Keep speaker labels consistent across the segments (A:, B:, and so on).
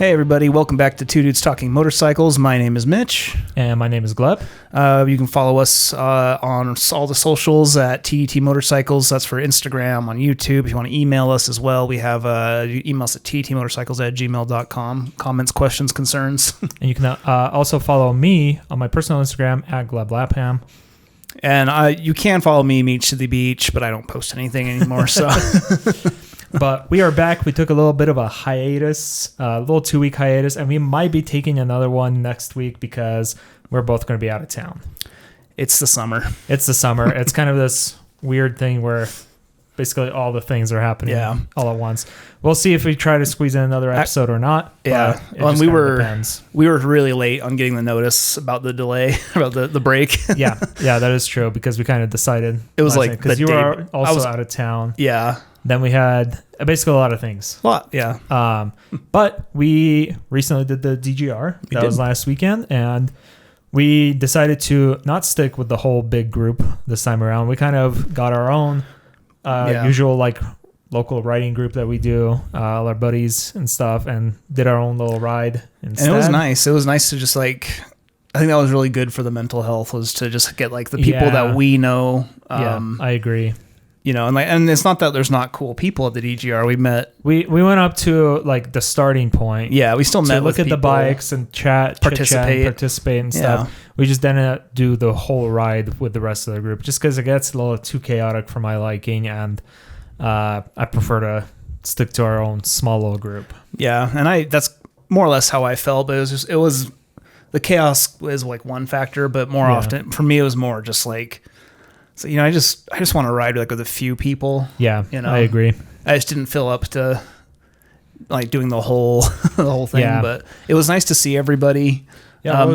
A: Hey everybody, welcome back to Two Dudes Talking Motorcycles. My name is Mitch.
B: And my name is Gleb.
A: You can follow us on all the socials at tdtmotorcycles. That's for Instagram, on YouTube. If you want to email us as well, we have email us at tdtmotorcycles@gmail.com. Comments, questions, concerns.
B: And you can also follow me on my personal Instagram at GlebLapham.
A: And you can follow me, Meech to the Beach, but I don't post anything anymore. So,
B: But we are back. We took a little bit of a hiatus, a little 2-week hiatus, and we might be taking another one next week because we're both going to be out of town.
A: It's the summer.
B: It's kind of this weird thing where basically all the things are happening all at once. We'll see if we try to squeeze in another episode or not.
A: Yeah.
B: And we
A: were really late on getting the notice about the delay, about the break.
B: yeah, that is true because we kind of decided.
A: It was like
B: because you were also out of town.
A: Yeah.
B: Then we had basically a lot of things.
A: Yeah.
B: But we recently did the DGR. That was last weekend. And we decided to not stick with the whole big group this time around. We kind of got our own usual like local riding group that we do, all our buddies and stuff, and did our own little ride instead.
A: And it was nice. It was nice to just like, I think that was really good for the mental health, was to just get like the people that we know.
B: I agree.
A: You know, and it's not that there's not cool people at the DGR.
B: We went up to like the starting point.
A: Yeah, we still met
B: to look at the bikes and participate and stuff.
A: Yeah.
B: We just didn't do the whole ride with the rest of the group just because it gets a little too chaotic for my liking, and I prefer to stick to our own small little group.
A: Yeah, and that's more or less how I felt. But it was the chaos was like one factor, but more often for me it was more just like. So, you know, I just want to ride like with a few people.
B: Yeah,
A: you know,
B: I agree.
A: I just didn't feel up to like doing the whole thing, but it was nice to see everybody.
B: Yeah, what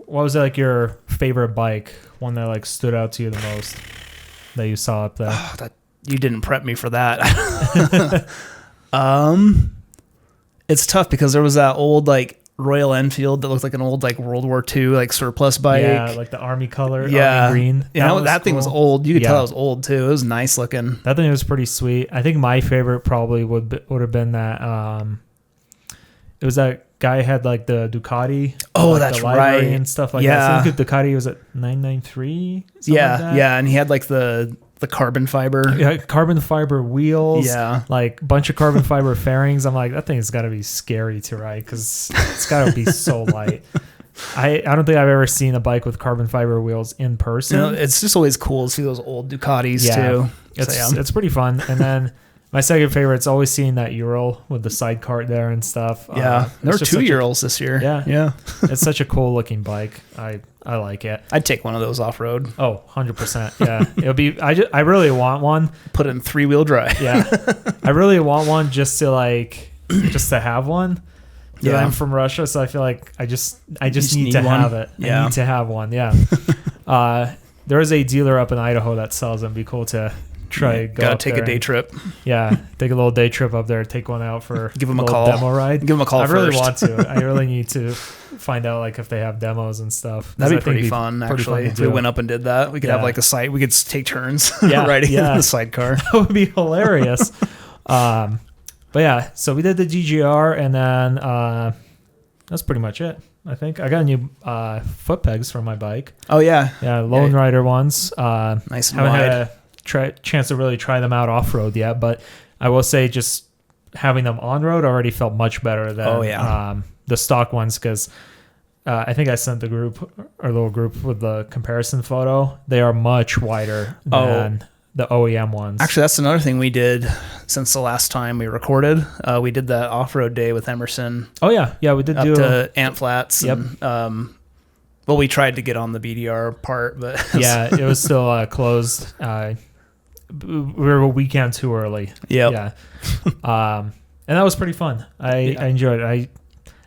B: was like your favorite bike? One that like stood out to you the most that you saw up there?
A: That you didn't prep me for that. It's tough because there was that old like Royal Enfield that looked like an old like World War II like surplus bike.
B: Yeah, like the army color, army green.
A: That thing was old. You could tell it was old too. It was nice looking.
B: That thing was pretty sweet. I think my favorite probably would have been that. It was that guy had like the Ducati.
A: Oh,
B: like
A: that's
B: the library
A: right.
B: And stuff like that. I think the Ducati was at 993.
A: Yeah, and he had like the carbon fiber.
B: Yeah, carbon fiber wheels.
A: Yeah.
B: Like bunch of carbon fiber fairings. I'm like, that thing's got to be scary to ride because it's got to be so light. I don't think I've ever seen a bike with carbon fiber wheels in person.
A: You know, it's just always cool to see those old Ducatis too.
B: It's pretty fun. And then my second favorite's always seeing that Ural with the side cart there and stuff.
A: Yeah, there were 2 Urals this year.
B: Yeah. It's such a cool looking bike. I like it.
A: I'd take one of those off road.
B: Oh, 100%. Yeah, it'll be. I really want one.
A: Put it in 3-wheel drive.
B: Yeah, I really want one just to have one. Yeah, I'm from Russia, so I feel like I just need to have it.
A: Yeah.
B: I need to have one. Yeah. There is a dealer up in Idaho that sells them. It'd be cool to try.
A: Gotta take a day trip.
B: Yeah, take a little day trip up there. Take one out for
A: give them a
B: call. Demo ride.
A: Give them a call.
B: I really want to. I really need to find out like if they have demos and stuff.
A: That'd be pretty fun. Actually, if we went up and did that, we could have like a site. We could take turns riding in the sidecar.
B: That would be hilarious. But yeah, so we did the GGR, and then that's pretty much it. I think I got new foot pegs for my bike.
A: Oh yeah,
B: Lone Rider ones.
A: Nice and
B: haven't
A: wide.
B: had a chance to really try them out off road yet, but I will say just having them on road already felt much better than the stock ones because I think I sent our little group with the comparison photo. They are much wider than the OEM ones.
A: Actually, that's another thing we did since the last time we recorded. We did that off-road day with Emerson.
B: Oh yeah, we did
A: up to Ant Flats.
B: Yep.
A: And, well, we tried to get on the BDR part, but
B: it was still closed. We were a weekend too early.
A: Yeah.
B: And that was pretty fun. I enjoyed it.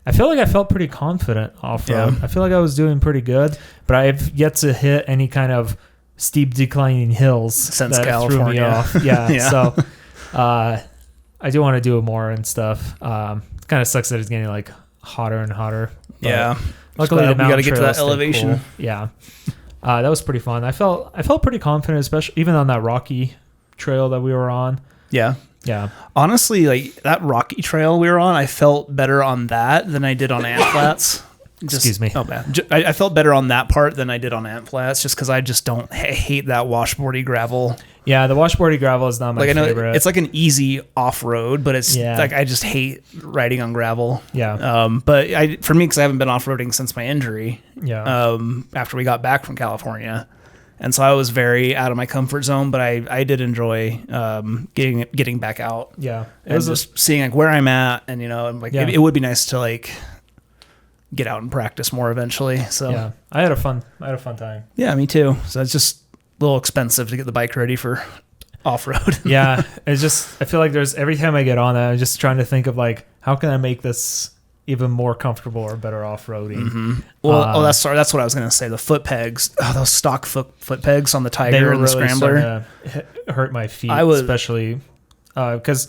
B: I feel like I felt pretty confident off-road. I feel like I was doing pretty good, but I've yet to hit any kind of steep declining hills
A: since
B: that
A: California.
B: Threw me off. Yeah. So I do want to do it more and stuff. It kind of sucks that it's getting like hotter and hotter.
A: Yeah.
B: Luckily,
A: we got to get to that elevation.
B: Cool. Yeah. That was pretty fun. I felt pretty confident, especially even on that rocky trail that we were on.
A: Yeah.
B: Yeah.
A: Honestly, like that rocky trail we were on, I felt better on that than I did on ant flats.
B: Excuse me.
A: Oh man, I felt better on that part than I did on ant flats, just because I just don't hate that washboardy gravel.
B: Yeah, the washboardy gravel is not my favorite.
A: It's like an easy off road, but it's like I just hate riding on gravel.
B: Yeah.
A: But for me, because I haven't been off roading since my injury.
B: Yeah.
A: After we got back from California, and so I was very out of my comfort zone, but I did enjoy getting back out.
B: Yeah.
A: It was just seeing like where I'm at, and it would be nice to like get out and practice more eventually. So
B: yeah, I had a fun time.
A: Yeah, me too. So it's just a little expensive to get the bike ready for off-road.
B: Yeah, it's just, I feel like every time I get on it, I'm just trying to think of like, how can I make this even more comfortable or better off-roading?
A: Mm-hmm. Well, that's what I was going to say. The foot pegs, those stock foot pegs on the Tiger and the Scrambler,
B: hurt my feet, especially because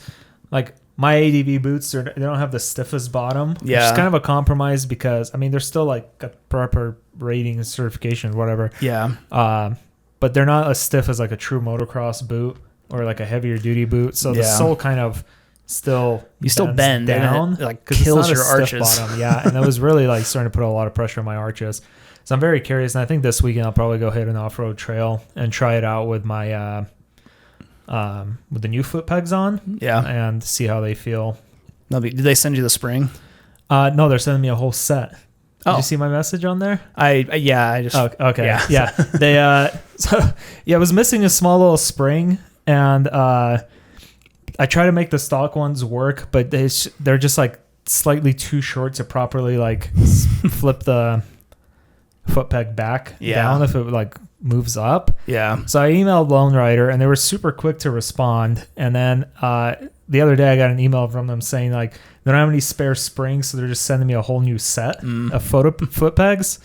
B: like my ADV boots, they don't have the stiffest bottom.
A: Yeah.
B: It's kind of a compromise because, I mean, they're still like a proper rating and certification, whatever.
A: Yeah.
B: But they're not as stiff as like a true motocross boot or like a heavier duty boot. So the sole kind of still
A: bend
B: down,
A: and it like kills your arches.
B: Bottom. Yeah. And that was really like starting to put a lot of pressure on my arches. So I'm very curious. And I think this weekend I'll probably go hit an off-road trail and try it out with my, with the new foot pegs on, and see how they feel.
A: Did they send you the spring?
B: No, they're sending me a whole set. Did you see my message on there?
A: I just
B: okay. Yeah. They it was missing a small little spring, and I try to make the stock ones work, but they're just like slightly too short to properly like flip the foot peg back down if it like moves up.
A: Yeah.
B: So I emailed Lone Rider, and they were super quick to respond. And then the other day I got an email from them saying like they don't have any spare springs, so they're just sending me a whole new set of foot pegs.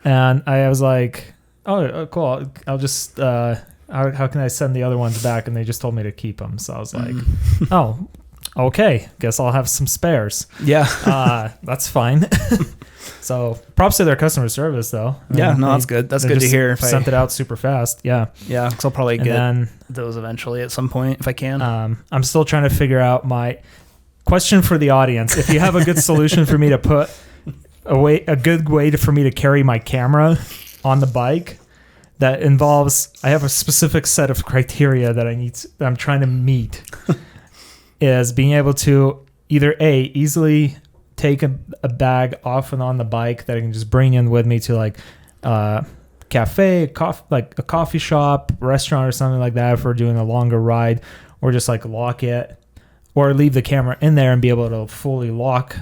B: And I was like, oh, cool. I'll just how can I send the other ones back? And they just told me to keep them. So I was like, oh, okay. Guess I'll have some spares.
A: Yeah.
B: That's fine. So props to their customer service, though.
A: That's good. That's good to hear.
B: Sent it out super fast. Yeah.
A: Yeah, because I'll probably get those eventually at some point if I can.
B: I'm still trying to figure out my question for the audience. If you have a good solution for me to put a good way for me to carry my camera on the bike that involves, I have a specific set of criteria that I'm trying to meet, is being able to either easily take a bag off and on the bike that I can just bring in with me to like cafe, like a coffee shop, restaurant or something like that if we're doing a longer ride, or just like lock it, or leave the camera in there and be able to fully lock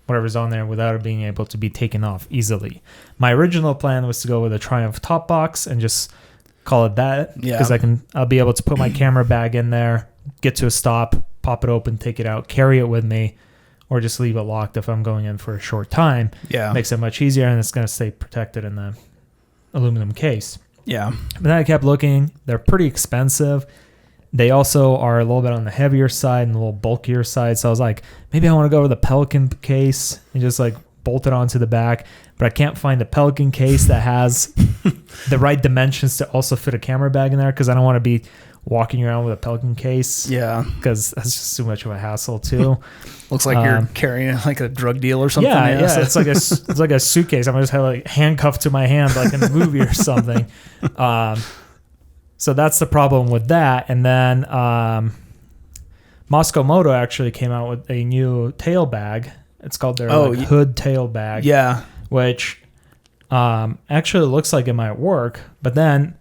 B: whatever's on there without it being able to be taken off easily. My original plan was to go with a Triumph top box and just call it that, because I'll be able to put my camera bag in there, get to a stop, pop it open, take it out, carry it with me, or just leave it locked if I'm going in for a short time.
A: Yeah.
B: Makes it much easier, and it's going to stay protected in the aluminum case.
A: Yeah.
B: But then I kept looking. They're pretty expensive. They also are a little bit on the heavier side and a little bulkier side. So I was like, maybe I want to go with the Pelican case and just like bolt it onto the back. But I can't find the Pelican case that has the right dimensions to also fit a camera bag in there, because I don't want to be walking around with a Pelican case.
A: Yeah.
B: Because that's just too much of a hassle too.
A: Looks like you're carrying like a drug deal or something.
B: Yeah. It's like a suitcase. I'm going to just have like handcuffed to my hand like in a movie or something. So that's the problem with that. And then Moscow Moto actually came out with a new tail bag. It's called their hood tail bag.
A: Yeah.
B: Which actually looks like it might work. But then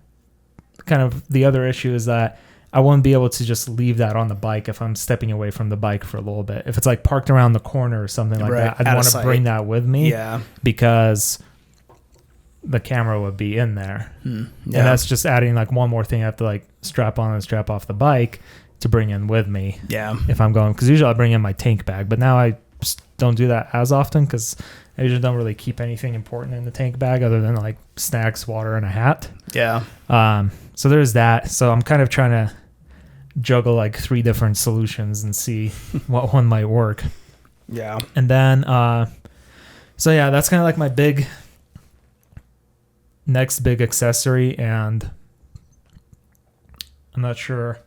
B: kind of the other issue is that I won't be able to just leave that on the bike if I'm stepping away from the bike for a little bit. If it's like parked around the corner or something like that, I'd want to bring that with me.
A: Yeah.
B: Because the camera would be in there.
A: Yeah.
B: And that's just adding like one more thing I have to like strap on and strap off the bike to bring in with me.
A: Yeah.
B: If I'm going, because usually I bring in my tank bag, but now I just don't do that as often because I usually don't really keep anything important in the tank bag other than like snacks, water, and a hat.
A: Yeah.
B: So there's that. So I'm kind of trying to juggle like 3 different solutions and see what one might work.
A: Yeah.
B: And then, so yeah, that's kind of like my next big accessory, and I'm not sure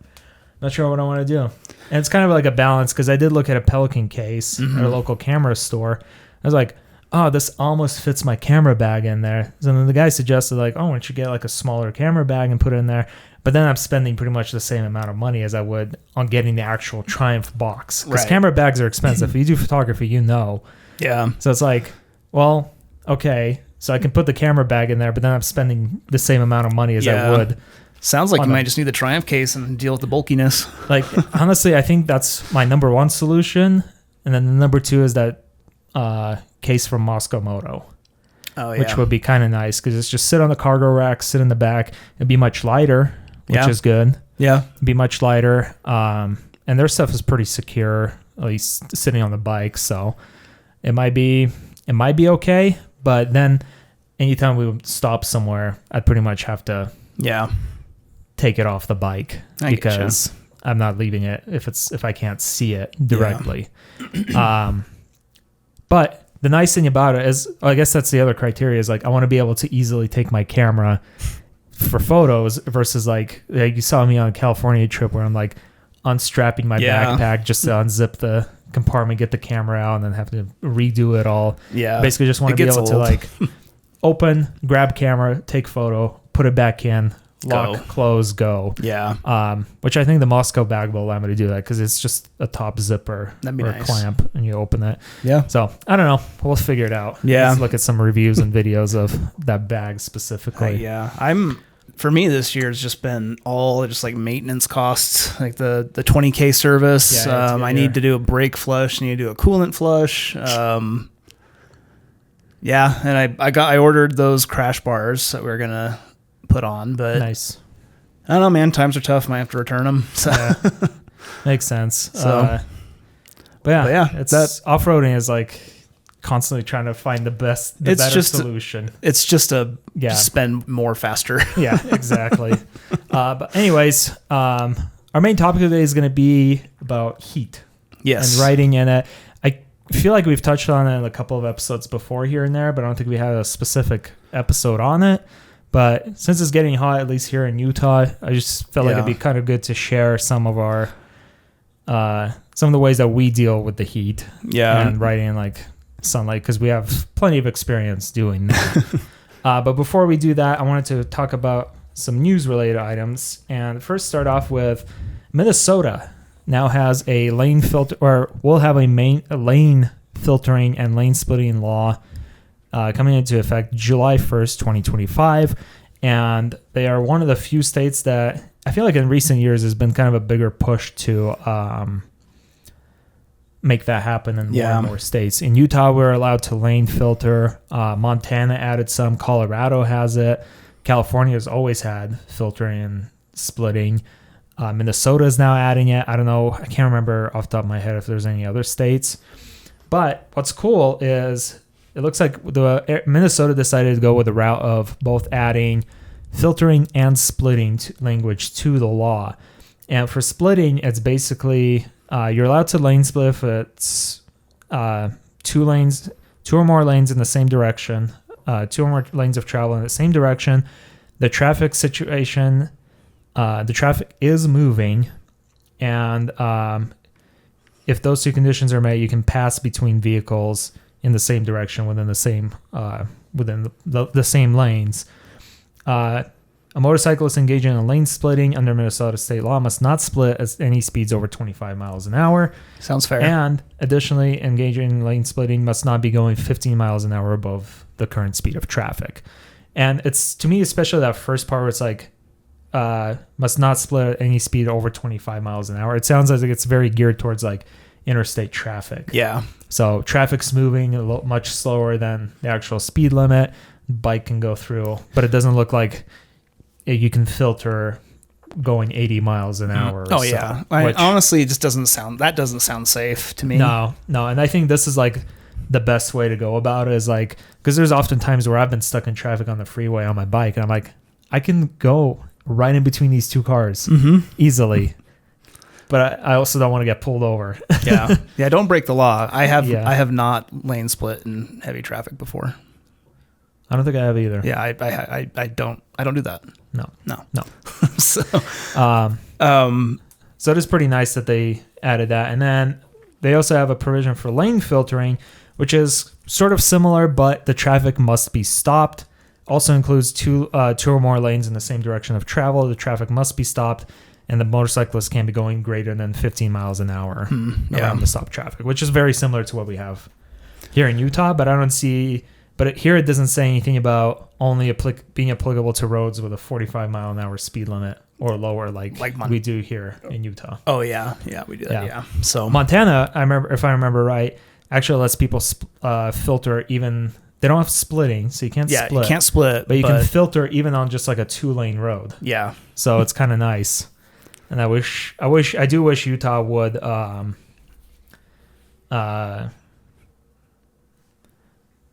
B: not sure what I want to do. And it's kind of like a balance because I did look at a Pelican case at a local camera store. I was like, oh, this almost fits my camera bag in there. So then the guy suggested like, oh, why don't you get like a smaller camera bag and put it in there? But then I'm spending pretty much the same amount of money as I would on getting the actual Triumph box. Because camera bags are expensive. If you do photography, you know. Yeah. So it's like, well, okay. So I can put the camera bag in there, but then I'm spending the same amount of money as I would.
A: Sounds like you might just need the Triumph case and deal with the bulkiness.
B: Like, honestly, I think that's my number one solution. And then the number two is that case from Moscow Moto. Oh, yeah. Which would be kind of nice because it's just sit on the cargo rack, sit in the back. It'd be much lighter, which is good. Yeah. It'd be much lighter. And their stuff is pretty secure, at least sitting on the bike. So it might be okay. But then anytime we would stop somewhere, I'd pretty much have to take it off the bike because I'm not leaving it if I can't see it directly. But the nice thing about it is, I guess that's the other criteria, is like I want to be able to easily take my camera for photos versus like you saw me on a California trip where I'm like unstrapping my backpack just to unzip the compartment, get the camera out, and then have to redo it all. Yeah. Basically just want to be able to like open, grab camera, take photo, put it back in, lock, close, go. Yeah. Which I think the Moscow bag will allow me to do that because it's just a top zipper or a clamp and you open it. Yeah. So I don't know. We'll figure it out. Yeah. Let's look at some reviews and videos of that bag specifically.
A: For me this year has just been all just like maintenance costs, like the 20K service. I need to do a brake flush. I need to do a coolant flush. And I ordered those crash bars that we're gonna put on, but
B: nice.
A: I don't know, man. Times are tough. Might have to return them. So
B: makes sense. But it's that off-roading is like constantly trying to find the better solution.
A: It's just spend more faster.
B: Yeah, exactly. But anyways, our main topic today is going to be about heat. Yes. And riding in it. I feel like we've touched on it in a couple of episodes before here and there, but I don't think we had a specific episode on it. But since it's getting hot, at least here in Utah, I just felt like it'd be kind of good to share some of our, some of the ways that we deal with the heat. Yeah. And riding in like sunlight, because we have plenty of experience doing that. But before we do that, I wanted to talk about some news-related items. And first start off with Minnesota now has a lane filter, or will have a lane filtering and lane splitting law coming into effect July 1st, 2025. And they are one of the few states that I feel like in recent years has been kind of a bigger push to make that happen in more and more states. In Utah, we're allowed to lane filter. Montana added some. Colorado has it. California has always had filtering and splitting. Minnesota is now adding it. I don't know. I can't remember off the top of my head if there's any other states. But what's cool is it looks like Minnesota decided to go with the route of both adding filtering and splitting language to the law. And for splitting, it's basically you're allowed to lane split if it's two or more lanes in the same direction, two or more lanes of travel in the same direction. The traffic situation, the traffic is moving, and if those two conditions are met, you can pass between vehicles in the same direction within the same lanes. A motorcyclist engaging in lane splitting under Minnesota state law must not split at any speeds over 25 miles an hour.
A: Sounds fair.
B: And additionally, engaging in lane splitting must not be going 15 miles an hour above the current speed of traffic. And it's, to me, especially that first part where it's like, must not split at any speed over 25 miles an hour. It sounds like it's very geared towards like interstate traffic. Yeah. So traffic's moving much slower than the actual speed limit. Bike can go through, but it doesn't look like you can filter going 80 miles an hour.
A: Oh, yeah. Honestly, it just doesn't sound safe to me.
B: No. And I think this is like the best way to go about it is like, because there's often times where I've been stuck in traffic on the freeway on my bike and I'm like, I can go right in between these two cars easily. But I also don't want to get pulled over.
A: Yeah. Don't break the law. I have not lane split in heavy traffic before.
B: I don't think I have either.
A: Yeah, I don't do that.
B: No.
A: So,
B: So it is pretty nice that they added that. And then they also have a provision for lane filtering, which is sort of similar, but the traffic must be stopped. Also includes two or more lanes in the same direction of travel. The traffic must be stopped, and the motorcyclist can't be going greater than 15 miles an hour around the stop traffic, which is very similar to what we have here in Utah. But I don't see... But here it doesn't say anything about only being applicable to roads with a 45 mile an hour speed limit or lower, like we do here in Utah.
A: Oh yeah, we do that. Yeah. So
B: Montana, if I remember right, actually lets people filter even. They don't have splitting, so you can't split.
A: Yeah, you can't split,
B: but you can filter even on just like a 2-lane road.
A: Yeah.
B: So it's kind of nice, and I do wish Utah would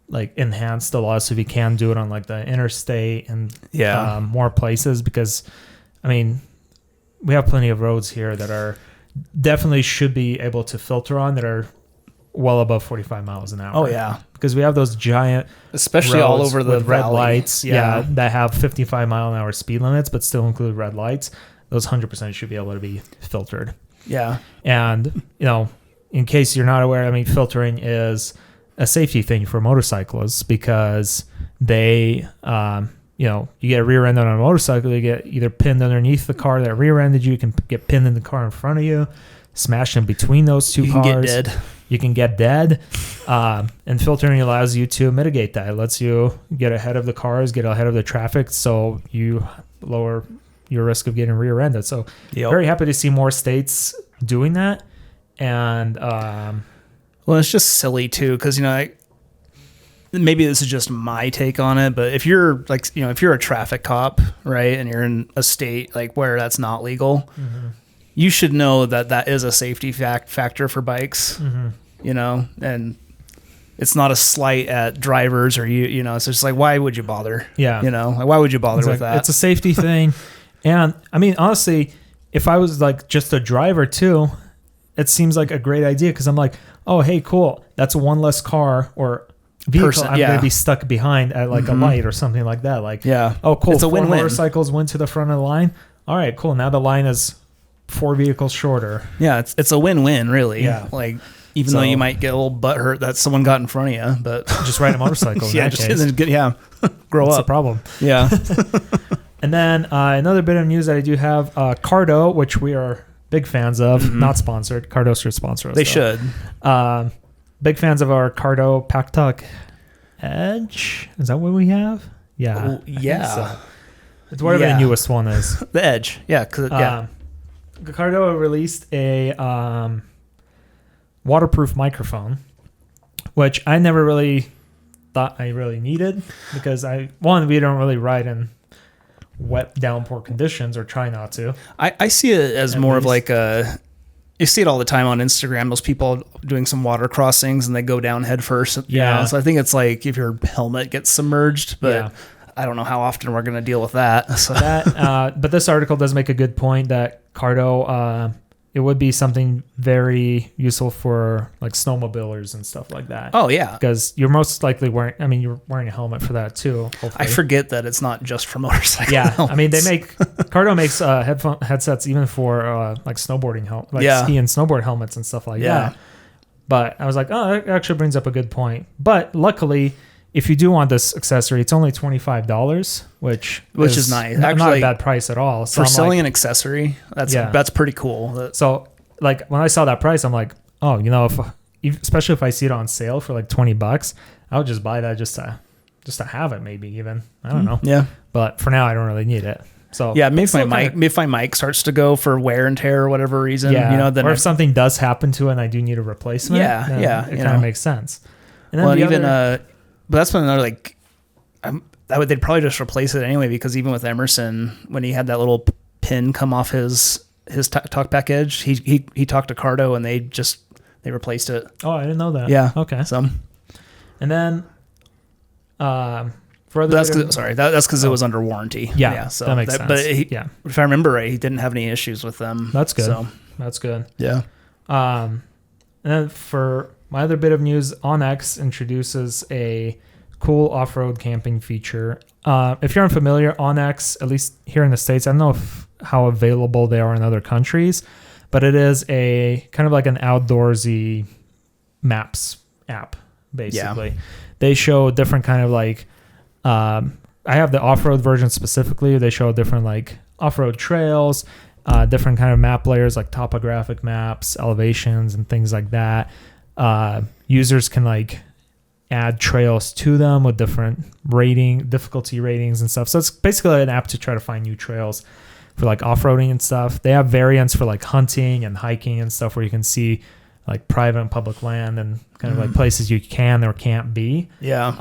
B: like enhance the law so if you can do it on like the interstate and more places, because I mean we have plenty of roads here that are definitely should be able to filter on that are well above 45 miles an hour.
A: Oh yeah,
B: because we have those giant,
A: especially all over the
B: red
A: valley.
B: Lights, that have 55 mile an hour speed limits but still include red lights. Those 100% should be able to be filtered.
A: Yeah, and
B: in case you're not aware, I mean filtering is a safety thing for motorcyclists because they, you get rear-ended on a motorcycle, you get either pinned underneath the car that rear-ended you, can get pinned in the car in front of you, smashed in between those two cars. You can get dead. And filtering allows you to mitigate that. It lets you get ahead of the cars, get ahead of the traffic, so you lower your risk of getting rear-ended. So very happy to see more states doing that. And...
A: well, it's just silly too, because maybe this is just my take on it, but if you're if you're a traffic cop, right, and you're in a state like where that's not legal, you should know that is a safety factor for bikes, and it's not a slight at drivers or it's just like, why would you bother? Yeah, why would you bother with that?
B: It's a safety thing, and I mean honestly, if I was like just a driver too, it seems like a great idea because I'm like, oh, hey, cool. That's one less car or vehicle I'm going to be stuck behind at like a light or something like that. Like, oh, cool.
A: It's a win-win.
B: Motorcycles went to the front of the line. All right, cool. Now the line is 4 vehicles shorter.
A: Yeah, it's a win-win, really. Yeah. Like, even though you might get a little butt hurt that someone got in front of you, but
B: just ride a motorcycle.
A: Grow
B: That's
A: up.
B: The problem.
A: Yeah.
B: And then another bit of news that I do have, Cardo, which we are big fans of, not sponsored. Cardo should sponsor us.
A: They should.
B: Big fans of our Cardo Pactuck Edge. Is that what we have? Yeah.
A: Oh, yeah. So.
B: It's whatever the newest one is.
A: The Edge. Yeah.
B: Cardo released a waterproof microphone, which I never really thought I really needed because we don't really ride in wet downpour conditions or try not to.
A: I see it as more of like you see it all the time on Instagram, those people doing some water crossings and they go down head first. So I think it's like if your helmet gets submerged, but I don't know how often we're going to deal with that. So
B: but this article does make a good point that Cardo, it would be something very useful for like snowmobilers and stuff like that.
A: Oh yeah,
B: because you're most likely you're wearing a helmet for that too. Hopefully.
A: I forget that it's not just for motorcycles.
B: Yeah, I mean Cardo makes headsets even for like snowboarding ski and snowboard helmets and stuff like that. But I was like, oh, that actually brings up a good point. But luckily, if you do want this accessory, it's only $25, which
A: is nice. Actually,
B: not a bad price at all. So
A: for selling an accessory, that's pretty cool.
B: So like when I saw that price, I'm like, oh, especially if I see it on sale for like $20, I would just buy that just to have it. Maybe even I don't know.
A: Yeah,
B: but for now, I don't really need it. So
A: if my mic starts to go for wear and tear or whatever reason, then
B: if something does happen to it and I do need a replacement, it kind of makes sense. And then
A: but that's when another they'd probably just replace it anyway, because even with Emerson, when he had that little pin come off his TalkBack Edge, he talked to Cardo and they replaced it.
B: Oh, I didn't know that.
A: Yeah.
B: Okay. And then
A: that's because it was under warranty.
B: Yeah. So that makes sense.
A: But if I remember right, he didn't have any issues with them.
B: That's good.
A: So.
B: That's good.
A: Yeah.
B: And then for my other bit of news, OnX introduces a cool off-road camping feature. If you're unfamiliar, OnX, at least here in the States, I don't know how available they are in other countries, but it is a kind of like an outdoorsy maps app, basically. They show different kind of like, I have the off-road version specifically. They show different like off-road trails, different kind of map layers like topographic maps, elevations, and things like that. Users can like add trails to them with different difficulty ratings and stuff. So it's basically an app to try to find new trails for like off-roading and stuff. They have variants for like hunting and hiking and stuff where you can see like private and public land and kind of like places you can or can't be.
A: Yeah.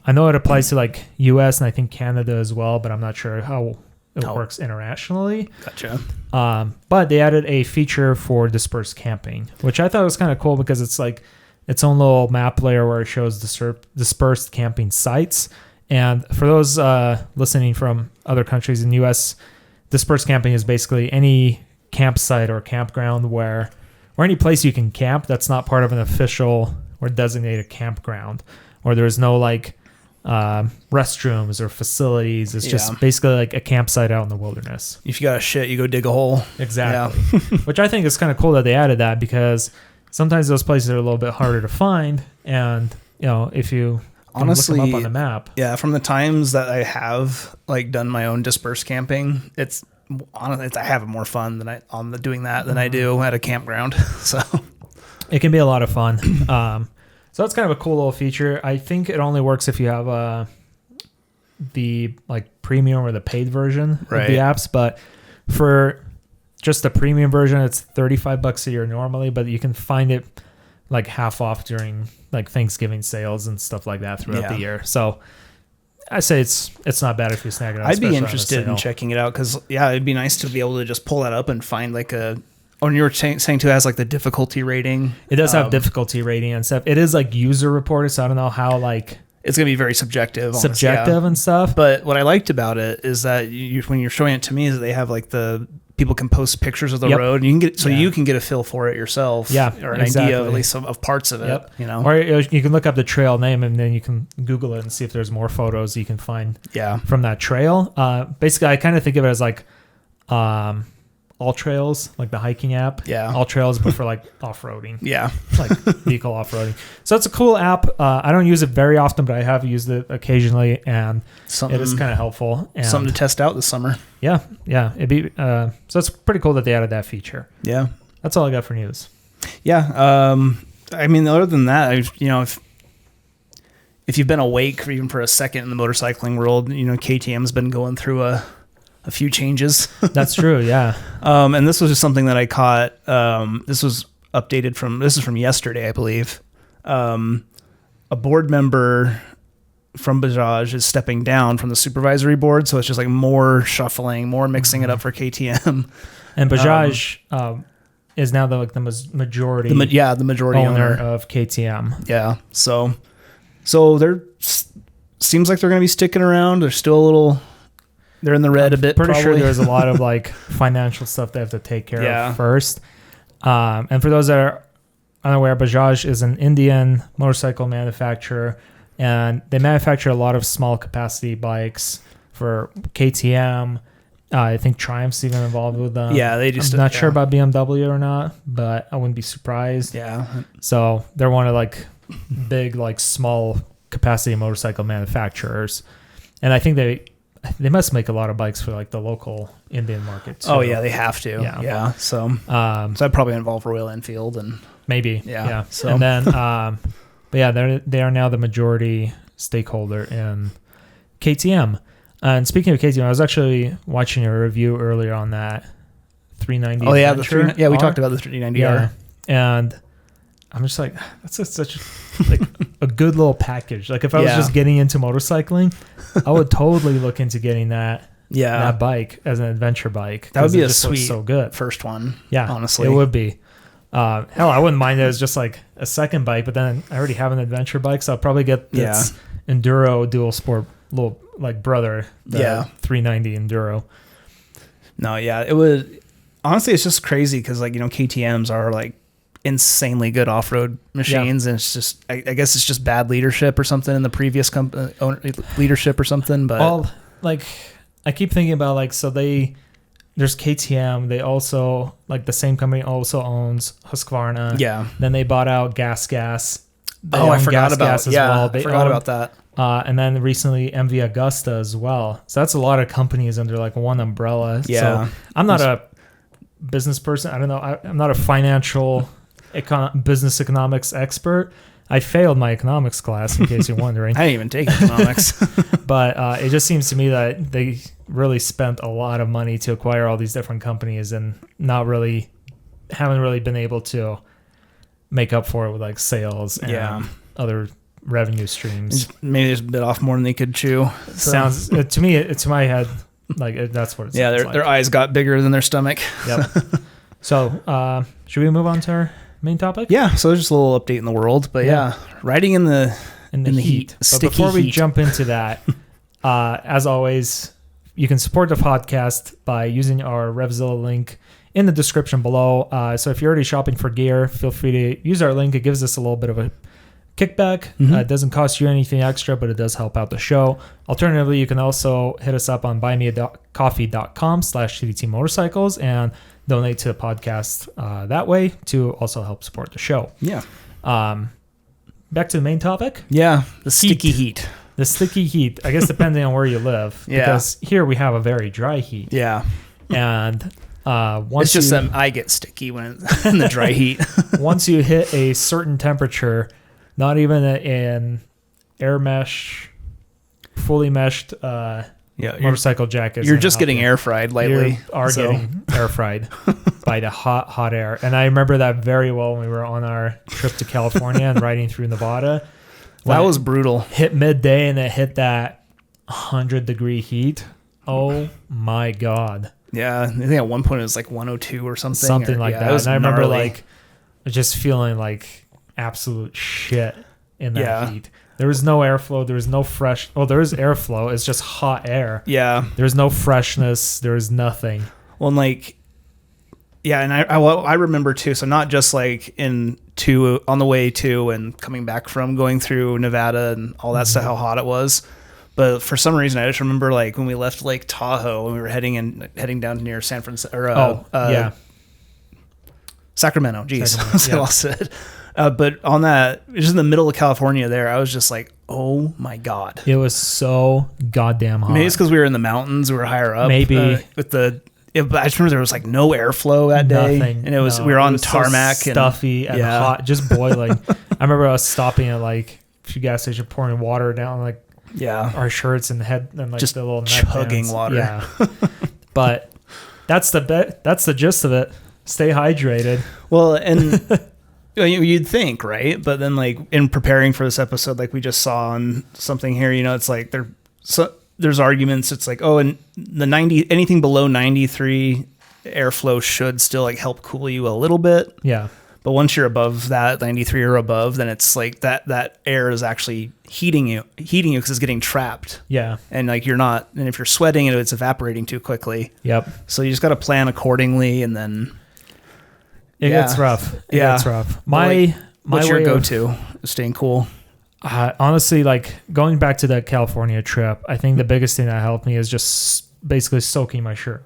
B: I know it applies to like US and I think Canada as well, but I'm not sure how it works internationally.
A: Gotcha.
B: But they added a feature for dispersed camping, which I thought was kind of cool because it's like its own little map layer where it shows dispersed camping sites. And for those listening from other countries in the US, dispersed camping is basically any campsite or campground where any place you can camp that's not part of an official or designated campground, or there's no like restrooms or facilities. It's just basically like a campsite out in the wilderness.
A: If you got a shit, you go dig a hole.
B: Exactly. Yeah. Which I think is kind of cool that they added that, because sometimes those places are a little bit harder to find, and if you honestly look them up on the map.
A: Yeah, from the times that I have like done my own dispersed camping, it's honestly I have more fun than doing that than I do at a campground. So
B: it can be a lot of fun. So that's kind of a cool little feature. I think it only works if you have the like premium or the paid version of the apps, but for just the premium version, it's $35 a year normally, but you can find it like half off during like Thanksgiving sales and stuff like that throughout the year. So I say it's not bad if you snag it out.
A: I'd be interested in checking it out, because it'd be nice to be able to just pull that up and find like and you were saying too, it has like the difficulty rating.
B: It does have difficulty rating and stuff. It is like user reported, so I don't know how like
A: it's gonna be very subjective
B: and stuff.
A: But what I liked about it is that when you're showing it to me, is that they have like the people can post pictures of the road, and you can get you can get a feel for it yourself, or an idea of at least of parts of it.
B: Or you can look up the trail name, and then you can Google it and see if there's more photos you can find from that trail. Basically, I kind of think of it as like All Trails, like the hiking app. All Trails, but for like off-roading. Like vehicle off-roading. So it's a cool app. I don't use it very often, but I have used it occasionally, and it is kind of helpful. And
A: something to test out this summer.
B: Yeah. It'd be so it's pretty cool that they added that feature.
A: Yeah.
B: That's all I got for news.
A: Yeah. I mean, other than that, if you've been awake even for a second in the motorcycling world, KTM's been going through a few changes.
B: That's true, yeah.
A: And this was just something that I caught. This was updated this is from yesterday, I believe. A board member from Bajaj is stepping down from the supervisory board, so it's just like more shuffling, more mixing it up for KTM.
B: And Bajaj is now the majority
A: the majority owner
B: of KTM.
A: Yeah, so they're seems like they're going to be sticking around. They're still a little. They're in the red a bit.
B: Pretty
A: probably.
B: Sure there's a lot of like financial stuff they have to take care of first. And for those that are unaware, Bajaj is an Indian motorcycle manufacturer, and they manufacture a lot of small capacity bikes for KTM. I think Triumph's even involved with them.
A: Yeah, they just.
B: I'm not sure about BMW or not, but I wouldn't be surprised.
A: Yeah.
B: So they're one of like big like small capacity motorcycle manufacturers, and I think they must make a lot of bikes for like the local Indian market too.
A: Oh yeah, they have to. Yeah. So that probably involve Royal Enfield and
B: maybe.
A: Yeah.
B: So and then, but yeah, they are now the majority stakeholder in KTM. And speaking of KTM, I was actually watching a review earlier on that 390.
A: Oh yeah, we talked about the 390R.
B: And I'm just like, that's such like a good little package. Like if I was just getting into motorcycling, I would totally look into getting that bike as an adventure bike.
A: That would be a
B: just
A: sweet
B: so good
A: first one.
B: Yeah,
A: honestly,
B: it would be. Hell, I wouldn't mind it as just like a second bike, but then I already have an adventure bike, so I'll probably get this Enduro dual sport little like brother, the 390 Enduro.
A: No, it would. Honestly, it's just crazy because like KTM's are like insanely good off-road machines, and it's just I guess it's just bad leadership or something in the previous leadership or something. But
B: like I keep thinking about like, so they there's KTM. They also, like, the same company also owns Husqvarna.
A: Yeah.
B: Then they bought out Gas. They
A: I
B: own
A: forgot about
B: Gas as well. They
A: I forgot about that.
B: And then recently MV Agusta as well. So that's a lot of companies under like one umbrella.
A: Yeah.
B: So I'm not a business person. I don't know. I'm not a financial business economics expert. I failed my economics class, in case you're wondering.
A: I didn't even take economics.
B: But it just seems to me that they really spent a lot of money to acquire all these different companies and haven't really been able to make up for it with like sales and other revenue streams.
A: Maybe they just bit off more than they could chew.
B: Sounds to me, to my head, like that's what it sounds like.
A: Their eyes got bigger than their stomach.
B: Yep. So, should we move on to our main topic?
A: Yeah. So just a little update in the world, but riding in the heat.
B: But before we jump into that, as always, you can support the podcast by using our Revzilla link in the description below. So if you're already shopping for gear, feel free to use our link. It gives us a little bit of a kickback. It doesn't cost you anything extra, but it does help out the show. Alternatively, you can also hit us up on buymeacoffee.com/tdtmotorcycles and donate to the podcast that way to also help support the show.
A: Yeah.
B: Back to the main topic.
A: Yeah. The sticky heat.
B: The sticky heat. I guess depending on where you live.
A: Yeah.
B: Because here we have a very dry heat.
A: Yeah.
B: And once
A: it's just that I get sticky when it's in the dry heat.
B: Once you hit a certain temperature, not even in air mesh, fully meshed motorcycle jackets.
A: You're just getting air fried lightly.
B: Getting air fried by the hot air. And I remember that very well when we were on our trip to California and riding through Nevada.
A: That was brutal.
B: Hit midday and it hit that 100-degree heat. Oh my God.
A: Yeah, I think at one point it was like 102 or something.
B: Something like that. And I
A: gnarly.
B: remember like just feeling like absolute shit in that heat. There was no airflow. There was no fresh. Well, there is airflow. It's just hot air.
A: Yeah.
B: There's no freshness. There is nothing.
A: Well, and like, yeah, and I remember too. So not just like on the way to and coming back from going through Nevada and all that stuff, how hot it was. But for some reason, I just remember like when we left Lake Tahoe and we were heading down near San Francisco. Sacramento. Jeez, I lost it. But on that, just in the middle of California there, I was just like, oh my God.
B: It was so goddamn hot.
A: Maybe it's because we were in the mountains, we were higher up.
B: Maybe.
A: I just remember there was like no airflow that day.
B: Nothing.
A: And we were on tarmac.
B: So stuffy and hot, just boiling. I remember us stopping at like a few gas stations, pouring water down like our shirts and head and like
A: just
B: the little
A: chugging water.
B: Yeah. But that's the gist of it. Stay hydrated.
A: Well, and you'd think, right? But then like in preparing for this episode, like we just saw on something here, it's like there's arguments. It's like, and anything below 93 airflow should still like help cool you a little bit.
B: Yeah.
A: But once you're above that 93 or above, then it's like that air is actually heating you because it's getting trapped.
B: Yeah. And
A: like and if you're sweating, it's evaporating too quickly.
B: Yep.
A: So you just got to plan accordingly, and then
B: it gets rough. It gets rough.
A: What's your go-to staying cool?
B: Honestly, like going back to that California trip, I think the biggest thing that helped me is just basically soaking my shirt,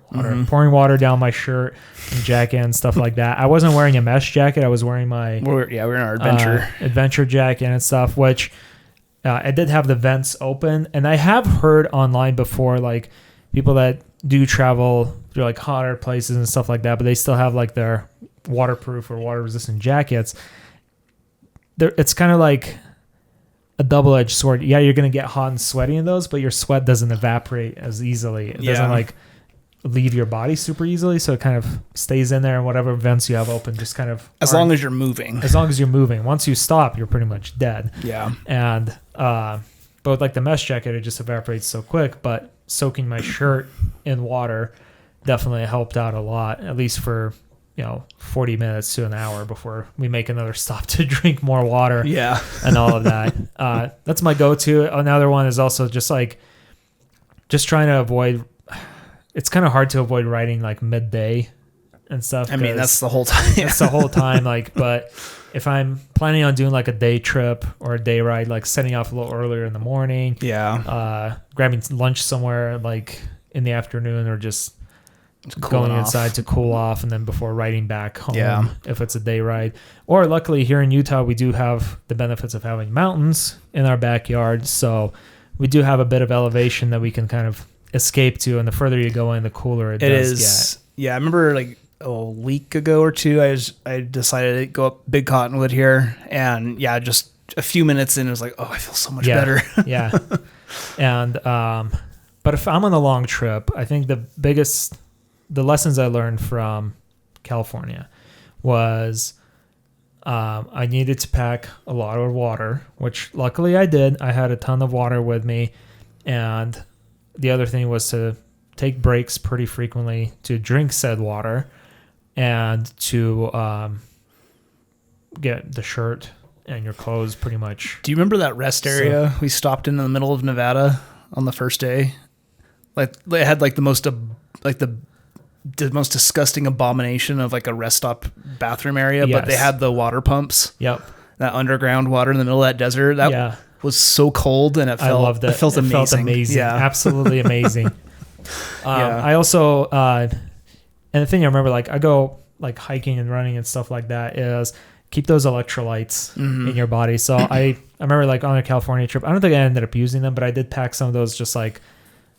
B: pouring water down my shirt and jacket and stuff like that. I wasn't wearing a mesh jacket. I was wearing my
A: we're in our
B: adventure jacket and stuff, which I did have the vents open. And I have heard online before, like people that do travel through like hotter places and stuff like that, but they still have like their waterproof or water resistant jackets. It's kind of like a double-edged sword. Yeah, you're going to get hot and sweaty in those, but your sweat doesn't evaporate as easily. It doesn't like leave your body super easily, so it kind of stays in there, and whatever vents you have open just kind of
A: as long as you're moving.
B: Once you stop, you're pretty much dead.
A: Yeah.
B: And but with like the mesh jacket, it just evaporates so quick, but soaking my shirt in water definitely helped out a lot, at least for 40 minutes to an hour before we make another stop to drink more water.
A: Yeah.
B: And all of that. That's my go-to. Another one is also just trying to avoid, it's kind of hard to avoid riding like midday and stuff.
A: I mean, that's the whole time.
B: That's the whole time. But if I'm planning on doing like a day trip or a day ride, like setting off a little earlier in the morning, grabbing lunch somewhere like in the afternoon, or just going
A: off.
B: inside to cool off, and then before riding back home,
A: Yeah.
B: if it's a day ride. Or luckily here in Utah, we do have the benefits of having mountains in our backyard, so we do have a bit of elevation that we can kind of escape to, and the further you go in, the cooler it does get.
A: Yeah, I remember like a week ago or two, I decided to go up Big Cottonwood here, and yeah, just a few minutes in, it was like, oh, I feel so much better.
B: Yeah. And but if I'm on a long trip, I think the lessons I learned from California was I needed to pack a lot of water, which luckily I did. I had a ton of water with me, and the other thing was to take breaks pretty frequently to drink said water, and to get the shirt and your clothes pretty much.
A: Do you remember that rest area we stopped in the middle of Nevada on the first day? Like it had like the most disgusting abomination of like a rest stop bathroom area, but they had the water pumps.
B: Yep.
A: That underground water in the middle of that desert. That was so cold, and
B: I loved it.
A: It felt amazing.
B: Felt amazing.
A: Yeah.
B: Absolutely amazing. I also, and the thing I remember, like I go like hiking and running and stuff like that, is keep those electrolytes in your body. So I remember like on a California trip, I don't think I ended up using them, but I did pack some of those just like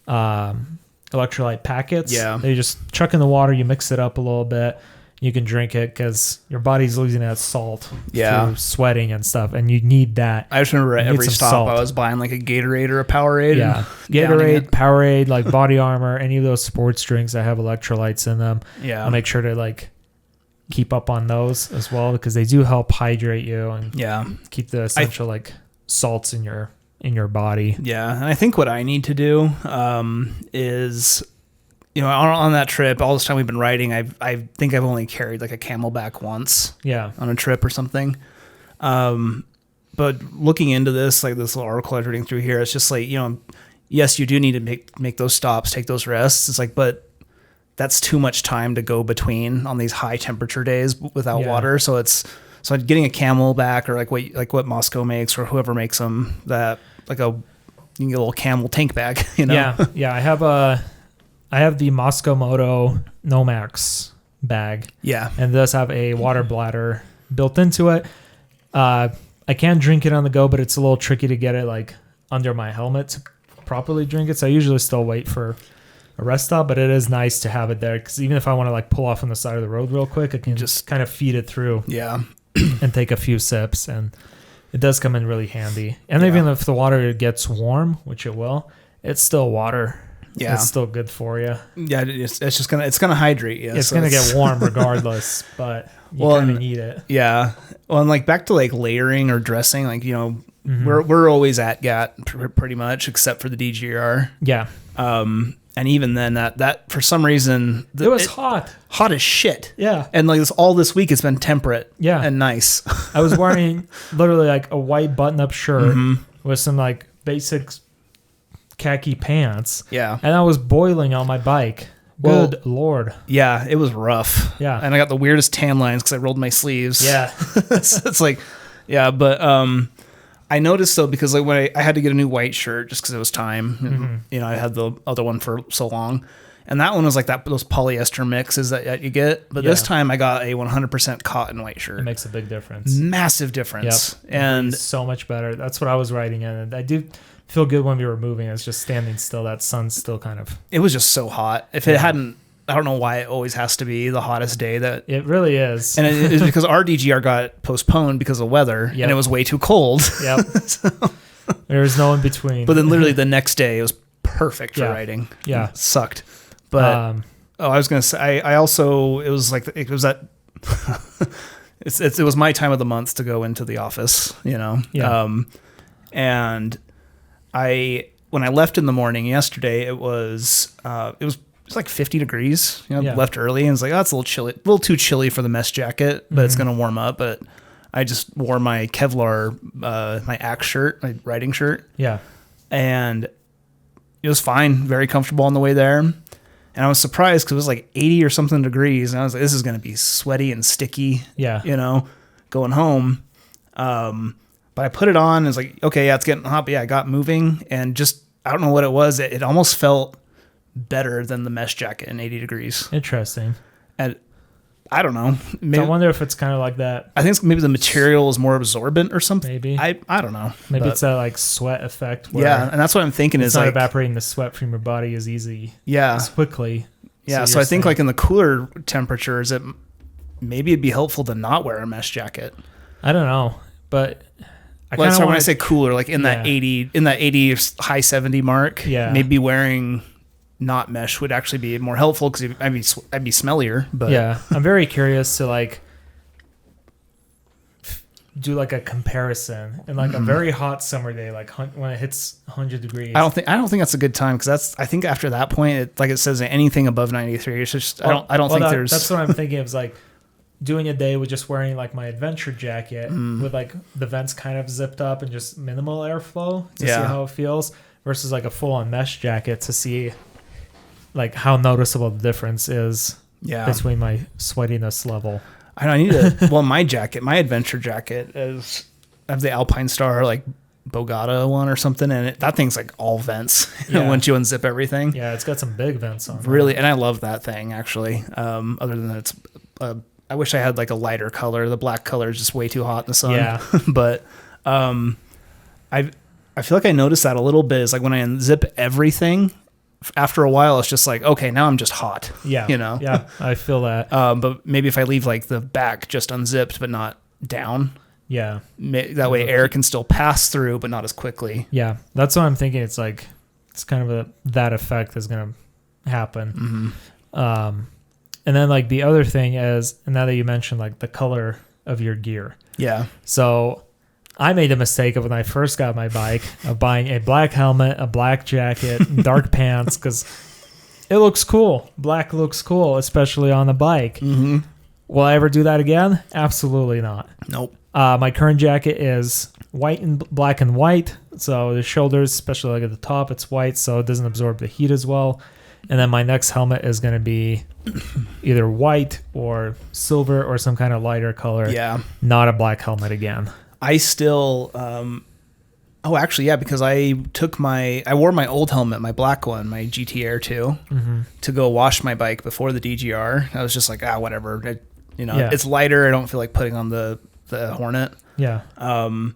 B: electrolyte packets.
A: Yeah.
B: They just chuck in the water, you mix it up a little bit, you can drink it because your body's losing that salt through sweating and stuff, and you need that.
A: I just remember at every stop salt. I was buying like a Gatorade or a Powerade.
B: Yeah, Gatorade, Powerade, like Body Armor, any of those sports drinks that have electrolytes in them.
A: Yeah,
B: I'll make sure to like keep up on those as well, because they do help hydrate you and keep the essential like salts in your body.
A: Yeah, and I think what I need to do is, you know, on that trip, all this time we've been riding, I think I've only carried like a Camelback once. Yeah, on a trip or something. But looking into this, like this little article I was reading through here, it's just like, you know, yes, you do need to make those stops, take those rests. It's like, but that's too much time to go between on these high temperature days without water. So getting a Camelback, or like what Moscow makes, or whoever makes them, that like you can get a little Camel tank bag, you know?
B: Yeah. I have the Moscow Moto Nomax bag. Yeah. And it does have a water bladder built into it. I can drink it on the go, but it's a little tricky to get it like under my helmet to properly drink it. So I usually still wait for a rest stop, but it is nice to have it there, because even if I want to like pull off on the side of the road real quick, I can just kind of feed it through. Yeah. And take a few sips, and it does come in really handy. And even if the water gets warm, which it will, it's still water. Yeah. It's still good for you.
A: Yeah, it's gonna hydrate you.
B: It's gonna get warm regardless, but you kind of need it.
A: Yeah. Well, and like back to like layering or dressing, like, you know, we're always at GAT pretty much, except for the DGR. Yeah. And even then, that for some reason
B: it was hot
A: as shit.
B: Yeah.
A: And like all this week it's been temperate. Yeah. And nice.
B: I was wearing literally like a white button-up shirt with some like basic khaki pants. Yeah. And I was boiling on my bike. Good Lord.
A: Yeah, it was rough. Yeah. And I got the weirdest tan lines because I rolled my sleeves. Yeah. It's like, yeah, but I noticed though, because like when I had to get a new white shirt just because it was time, and, you know, I had the other one for so long, and that one was like those polyester mixes that you get. But this time I got a 100% cotton white shirt.
B: It makes a big difference.
A: Massive difference. Yep. And
B: so much better. That's what I was riding in, and I do feel good when we were moving. It's just standing still. That sun's still kind of.
A: It was just so hot. If it hadn't. I don't know why it always has to be the hottest day. That
B: it really is.
A: And it is because our DGR got postponed because of weather, and it was way too cold. Yep. So.
B: There's no in between.
A: But then literally the next day it was perfect for riding. Yeah. It sucked. But I was going to say, I also, it was like, it was that, it was my time of the month to go into the office, you know? Yeah. And when I left in the morning yesterday, it was like 50 degrees, you know, left early, and it's like, oh, it's a little too chilly for the mesh jacket, but it's going to warm up. But I just wore my Kevlar, my Axe shirt, my riding shirt. Yeah. And it was fine. Very comfortable on the way there. And I was surprised because it was like 80 or something degrees. And I was like, this is going to be sweaty and sticky, you know, going home. But I put it on and it's like, okay, yeah, it's getting hot. But yeah, I got moving, and just, I don't know what it was. It almost felt better than the mesh jacket in 80 degrees.
B: Interesting.
A: And I don't know. Maybe,
B: So I wonder if it's kind of like that.
A: I think maybe the material is more absorbent or something.
B: Maybe.
A: I don't know.
B: Maybe
A: But
B: it's that like sweat effect. Where
A: yeah, and that's what I'm thinking
B: it's
A: is
B: not
A: like
B: evaporating the sweat from your body as easy,
A: yeah,
B: as quickly.
A: yeah. So
B: you're
A: I think
B: saying-
A: like in the cooler temperatures, maybe it'd be helpful to not wear a mesh jacket.
B: I don't know, but I
A: Well,
B: kind
A: so
B: of
A: when I say cooler, like in that
B: Yeah.
A: 80 high 70 mark,
B: Yeah.
A: maybe wearing not mesh would actually be more helpful because I'd be smellier. But
B: yeah, I'm very curious to like do like a comparison in like a very hot summer day, like when it hits 100 degrees.
A: I don't think that's a good time because I think after that point, like it says anything above 93, it's just I don't think there's.
B: That's what I'm thinking is like doing a day with just wearing like my adventure jacket with like the vents kind of zipped up and just minimal airflow to see how it feels versus like a full on mesh jacket to see like how noticeable the difference is between my sweatiness level.
A: I need to. Well, my adventure jacket is I have the Alpine Star like Bogata one or something, and that thing's like all vents once you unzip everything.
B: Yeah, it's got some big vents on.
A: Really, and I love that thing actually. Other than that, it's I wish I had like a lighter color. The black color is just way too hot in the sun.
B: Yeah,
A: but I feel like I noticed that a little bit is like when I unzip everything. After a while, it's just like, okay, now I'm just hot.
B: Yeah.
A: You know?
B: Yeah, I feel that.
A: But maybe if I leave like the back just unzipped, but not down.
B: Yeah.
A: That way air can still pass through, but not as quickly.
B: Yeah. That's what I'm thinking. It's like, it's kind of that effect is going to happen. Mm-hmm. And then like the other thing is, and now that you mentioned like the color of your gear.
A: Yeah.
B: So I made a mistake of when I first got my bike of buying a black helmet, a black jacket, and dark pants because it looks cool. Black looks cool, especially on the bike.
A: Mm-hmm.
B: Will I ever do that again? Absolutely not.
A: Nope.
B: My current jacket is white and black and white. So the shoulders, especially like at the top, it's white, so it doesn't absorb the heat as well. And then my next helmet is going to be either white or silver or some kind of lighter color.
A: Yeah.
B: Not a black helmet again.
A: I still, because I wore my old helmet, my black one, my GT Air 2, to go wash my bike before the DGR. I was just like, whatever. It's lighter. I don't feel like putting on the Hornet.
B: Yeah.
A: And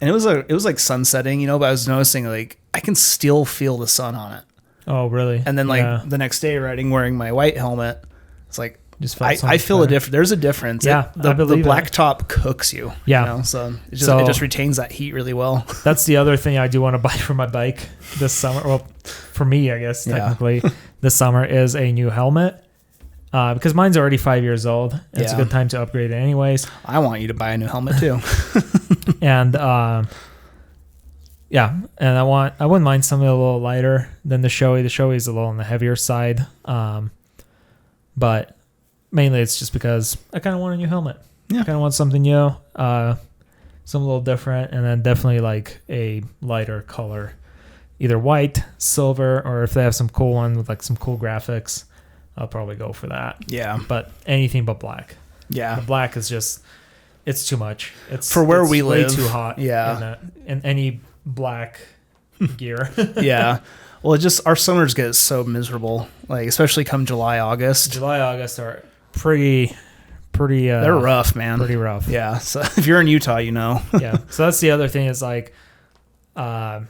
A: it was like sunsetting, but I was noticing like I can still feel the sun on it.
B: Oh, really?
A: And then the next day wearing my white helmet, it's like,
B: I
A: feel a difference. There's a difference.
B: Yeah,
A: the black top cooks you.
B: Yeah.
A: So it just retains that heat really well.
B: That's the other thing I do want to buy for my bike this summer. Well, for me, I guess technically this summer is a new helmet because mine's already 5 years old. And it's a good time to upgrade it anyways.
A: I want you to buy a new helmet too.
B: And and I wouldn't mind something a little lighter than the Shoei. The Shoei is a little on the heavier side, but mainly it's just because I kind of want a new helmet. Yeah. I kind of want something new, something a little different, and then definitely like a lighter color, either white, silver, or if they have some cool one with like some cool graphics, I'll probably go for that.
A: Yeah.
B: But anything but black.
A: Yeah.
B: The black is just, it's too much. It's
A: for where we
B: way
A: live.
B: Too hot.
A: Yeah.
B: In any black gear.
A: Yeah. Well, our summers get so miserable, like especially come July, August.
B: July, August are pretty
A: they're rough, man.
B: Pretty rough.
A: Yeah. So if you're in Utah,
B: Yeah. So that's the other thing is like dark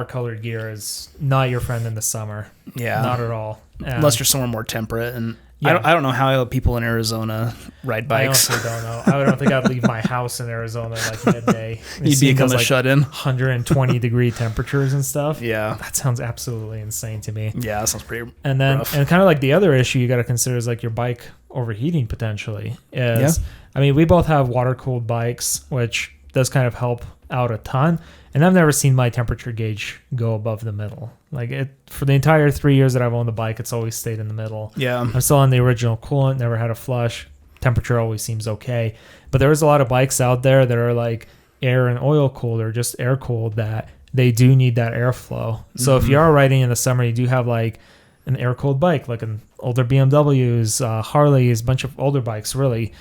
B: colored gear is not your friend in the summer.
A: Yeah.
B: Not at all.
A: Unless you're somewhere more temperate. And I don't know how people in Arizona ride bikes.
B: I honestly don't know. I don't think I'd leave my house in Arizona like midday.
A: You'd become a shut-in.
B: 120 degree temperatures and stuff.
A: Yeah.
B: That sounds absolutely insane to me.
A: Yeah, that sounds pretty
B: And then
A: rough.
B: And kind of like the other issue you got to consider is like your bike overheating potentially I mean, we both have water-cooled bikes, which does kind of help out a ton. And I've never seen my temperature gauge go above the middle. Like for the entire 3 years that I've owned the bike, it's always stayed in the middle.
A: Yeah.
B: I'm still on the original coolant, never had a flush. Temperature always seems okay. But there's a lot of bikes out there that are like air and oil cooled or just air cooled that they do need that airflow. So if you are riding in the summer, you do have like an air cooled bike, like an older BMWs, Harleys, a bunch of older bikes really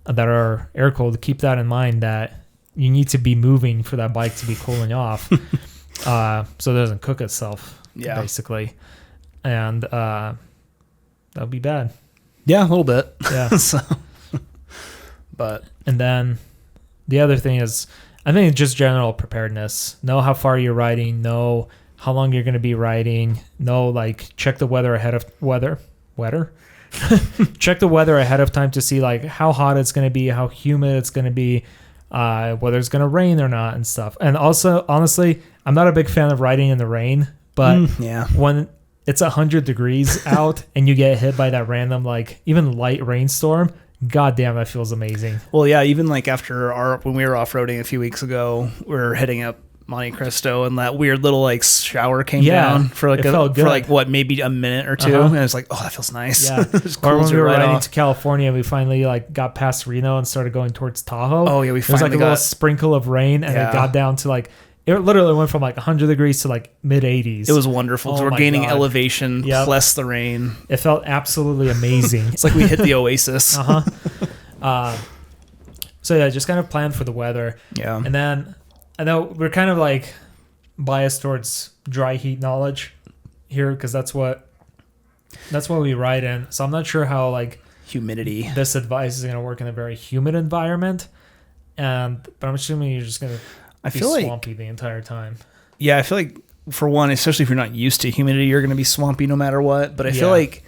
B: that are air cooled. Keep that in mind that you need to be moving for that bike to be cooling off. so it doesn't cook itself.
A: Yeah.
B: Basically, and that would be bad.
A: Yeah, a little bit.
B: Yeah.
A: So, but
B: and then the other thing is, I think just general preparedness. Know how far you're riding. Know how long you're going to be riding. Know, like, check the weather ahead of check the weather ahead of time to see like how hot it's going to be, how humid it's going to be, whether it's going to rain or not and stuff. And also, honestly, I'm not a big fan of riding in the rain, but when it's 100 degrees out and you get hit by that random, like, even light rainstorm, God damn, that feels amazing.
A: Well, yeah, even like after when we were off-roading a few weeks ago, we were hitting up Monte Cristo, and that weird little like shower came down for like what, maybe a minute or two, and it's like, oh, that feels nice.
B: Yeah. Or when we were riding to California, we finally like got past Reno and started going towards Tahoe.
A: Oh yeah, we finally
B: got a little sprinkle of rain, and it got down to like, it literally went from like 100 degrees to like mid 80s.
A: It was wonderful. So we're gaining elevation plus the rain.
B: It felt absolutely amazing.
A: It's like we hit the oasis.
B: So yeah, just kind of plan for the weather.
A: Yeah,
B: and then I know we're kind of like biased towards dry heat knowledge here because that's what we ride in. So I'm not sure how like
A: humidity
B: this advice is going to work in a very humid environment, but I'm assuming you're just going to be swampy the entire time.
A: Yeah, I feel like for one, especially if you're not used to humidity, you're going to be swampy no matter what. But I feel like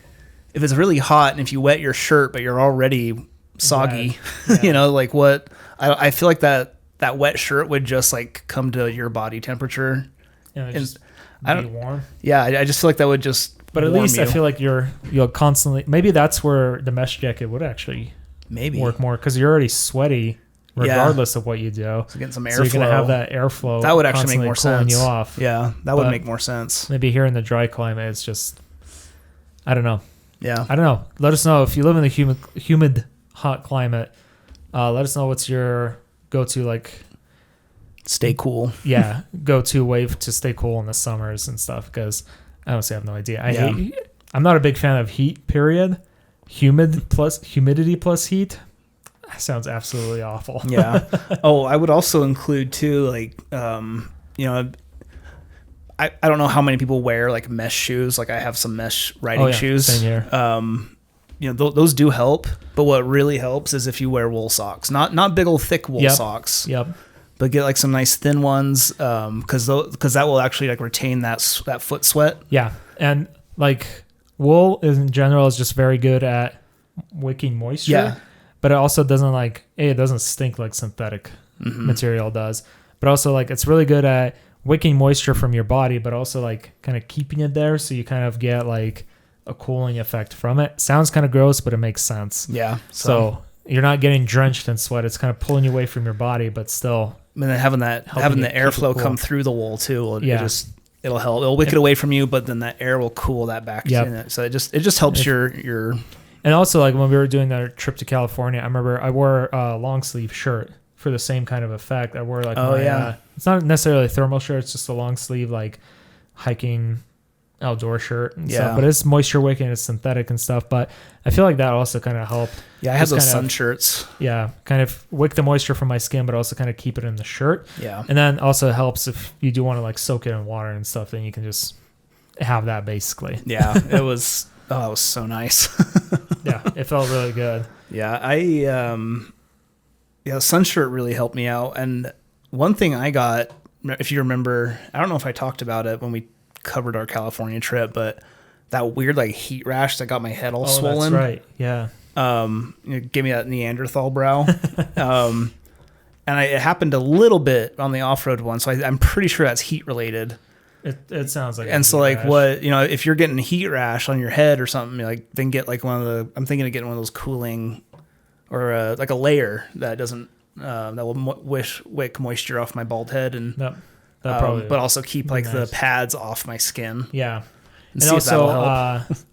A: if it's really hot and if you wet your shirt but you're already soggy, you know, like what I feel like that wet shirt would just like come to your body temperature
B: and just be warm.
A: Yeah, I just feel like that would just.
B: But at least I feel like you'll constantly. Maybe that's where the mesh jacket would actually work more because you're already sweaty regardless of what you do.
A: So getting some airflow.
B: So you're gonna have that airflow.
A: That would actually make more sense.
B: You off.
A: Yeah, that would make more sense.
B: Maybe here in the dry climate, it's just. I don't know.
A: Yeah,
B: I don't know. Let us know if you live in the humid, hot climate. Let us know what's your go-to, like,
A: stay cool.
B: Yeah, go-to way to stay cool in the summers and stuff, because I honestly have no idea. I'm not a big fan of heat, period. Humidity plus heat sounds absolutely awful.
A: Yeah. Oh, I would also include too, like, you know, I don't know how many people wear like mesh shoes. Like I have some mesh riding shoes.
B: Same here.
A: You know, those do help, but what really helps is if you wear wool socks, not big old thick wool socks.
B: Yep.
A: But get like some nice thin ones, because that will actually like retain that foot sweat.
B: Yeah, and like wool in general is just very good at wicking moisture.
A: Yeah.
B: But it also doesn't it doesn't stink like synthetic material does. But also like it's really good at wicking moisture from your body, but also like kind of keeping it there, so you kind of get like a cooling effect from it. Sounds kind of gross, but it makes sense.
A: Yeah.
B: So you're not getting drenched in sweat. It's kind of pulling you away from your body, but still.
A: And then having the airflow come through the wool too, it'll help. It'll wick it away from you, but then that air will cool that back in it. So it just helps your.
B: And also, like when we were doing that trip to California, I remember I wore a long sleeve shirt for the same kind of effect. I wore like it's not necessarily a thermal shirt; it's just a long sleeve like hiking outdoor shirt and stuff. But it's moisture wicking, it's synthetic and stuff. But I feel like that also kind of helped.
A: Yeah, I have those sun shirts.
B: Yeah, kind of wick the moisture from my skin, but also kind of keep it in the shirt.
A: Yeah,
B: and then also helps if you do want to like soak it in water and stuff. Then you can just have that basically.
A: Yeah, it was. Oh, it was so nice.
B: Yeah, it felt really good.
A: Yeah, the sun shirt really helped me out. And one thing I got, if you remember, I don't know if I talked about it when we covered our California trip, but that weird like heat rash that got my head all swollen.
B: That's right. Yeah.
A: It gave me that Neanderthal brow. And it happened a little bit on the off-road one, so I'm pretty sure that's heat related.
B: It sounds like.
A: And so like rash. What, you know, if you're getting heat rash on your head or something, like then get like I'm thinking of getting one of those cooling or like a layer that doesn't that will wick moisture off my bald head and but also keep like the pads off my skin.
B: Yeah. And also